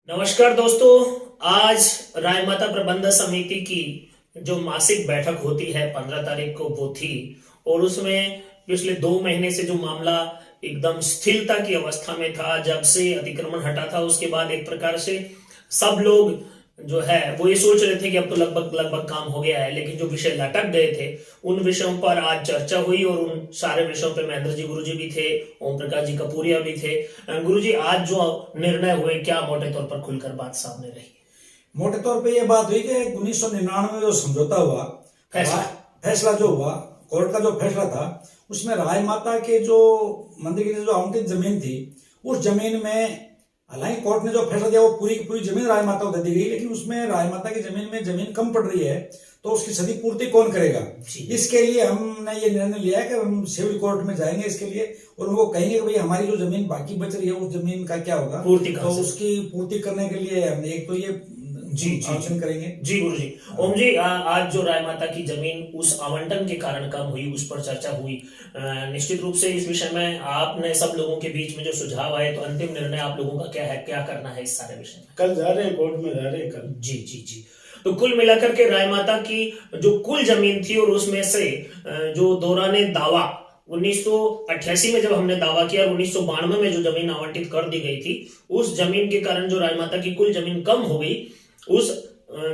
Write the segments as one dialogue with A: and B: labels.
A: नमस्कार दोस्तों। आज राय माता प्रबंध समिति की जो मासिक बैठक होती है 15 तारीख को वो थी और उसमें पिछले 2 महीने से जो मामला एकदम स्थिरता की अवस्था में था, जब से अतिक्रमण हटा था उसके बाद एक प्रकार से सब लोग जो है वो ये सोच रहे थे कि अब तो लगभग लगभग काम हो गया है, लेकिन जो विषय लटक गए थे उन विषयों पर आज चर्चा हुई और उन सारे विषयों पे महेंद्र जी गुरुजी भी थे, ओम प्रकाश जी कपूरिया भी थे। गुरुजी, आज जो निर्णय हुए क्या मोटे तौर पर खुलकर बात सामने रही?
B: मोटे तौर पे ये बात हुई कि 1999 में जो समझौता हुआ, फैसला जो हुआ, कोर्ट का जो फैसला था, उसमें राय माता के जो मंदिर की जो आवंटित जमीन थी, उस जमीन में हालांकि कोर्ट ने जो फैसला दिया वो पूरी की पूरी जमीन राय माता को दे दी गई, लेकिन उसमें राय माता की जमीन में जमीन कम पड़ रही है तो उसकी क्षतिपूर्ति कौन करेगा। इसके लिए हमने ये निर्णय लिया है कि हम सिविल कोर्ट में जाएंगे इसके लिए और उनको कहेंगे कि भाई हमारी जो जमीन बाकी बच रही है उस जमीन का क्या होगा, तो उसकी पूर्ति करने के लिए हमने एक तो ये आवेदन करेंगे।
A: जी गुरुजी। ओम जी, आज जो राय माता की जमीन उस आवंटन के कारण कम हुई, उस पर चर्चा हुई। निश्चित रूप से इस विषय में आपने सब लोगों के बीच में जो सुझाव आए, तो अंतिम निर्णय आप लोगों का क्या है, क्या करना है इस सारे विषय में?
C: कल जा रहे हैं, कोर्ट में जा रहे हैं कल।
A: जी जी जी। तो कुल मिलाकर के राय माता की जो कुल जमीन थी और उसमें से जो दौरान दावा 1988 में जब हमने दावा किया और 1992 में जो जमीन आवंटित कर दी गई थी, उस जमीन के कारण जो राय माता की कुल जमीन कम हो गई, उस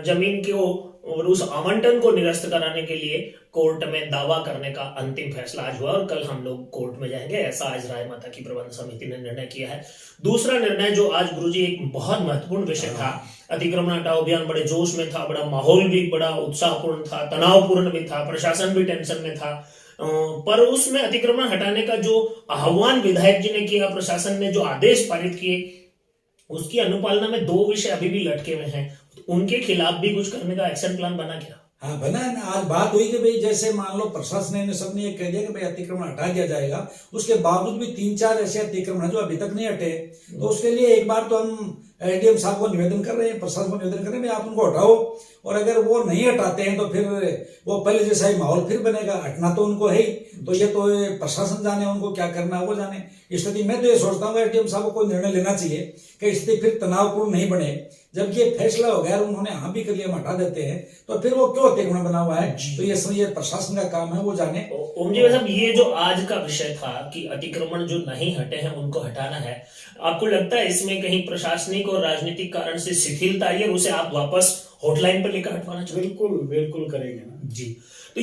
A: जमीन को और उस आवंटन को निरस्त कराने के लिए कोर्ट में दावा करने का अंतिम फैसला आज हुआ और कल हम लोग कोर्ट में जाएंगे, ऐसा आज राय माता की प्रबंध समिति ने निर्णय किया है। दूसरा निर्णय जो आज गुरुजी एक बहुत महत्वपूर्ण विषय था, अतिक्रमण हटाओ अभियान बड़े जोश में था, बड़ा माहौल भी बड़ा उत्साहपूर्ण था, तनावपूर्ण भी था, प्रशासन भी टेंशन में था, पर उसमें अतिक्रमण हटाने का जो आह्वान विधायक जी ने किया, प्रशासन ने जो आदेश पारित किए, उसकी अनुपालना में 2 विषय अभी भी लटके हुए हैं। उनके खिलाफ भी कुछ करने का एक्शन प्लान बना क्या?
B: हाँ बना है ना। आज बात हुई कि भाई जैसे मान लो प्रशासन ने सबने ये कह दिया कि भाई अतिक्रमण हटा दिया जाएगा, उसके बावजूद भी 3-4 ऐसे अतिक्रमण जो अभी तक नहीं हटे, तो उसके लिए एक बार तो हम एसडीएम साहब को निवेदन कर रहे हैं, प्रशासन को निवेदन कर रहे हैं आप उनको हटाओ, और अगर वो नहीं हटाते हैं तो फिर वो पहले जैसा ही माहौल फिर बनेगा। हटना तो उनको है ही, तो ये तो प्रशासन जाने उनको क्या करना है वो जाने। स्थिति मैं तो ये सोचता हूँ एसडीएम साहब को कोई निर्णय लेना चाहिए कि स्थिति फिर तनावपूर्ण नहीं बने। जब ये फैसला हो गया उन्होंने हाँ भी कर लिया, हम हटा देते हैं, तो फिर वो क्यों अतिक्रमण बना हुआ है, तो ये प्रशासन का काम है, वो जाने।
A: ओम जी साहब, ये जो आज का विषय था कि अतिक्रमण जो नहीं हटे हैं उनको हटाना है, आपको लगता है इसमें कहीं प्रशासनिक और राजनीतिक कारण से शिथिलता आई है और उसे आप वापस हॉटलाइन पर लेकर हटवाना चाहिए?
C: बिल्कुल बिल्कुल करेंगे ना
A: जी। तो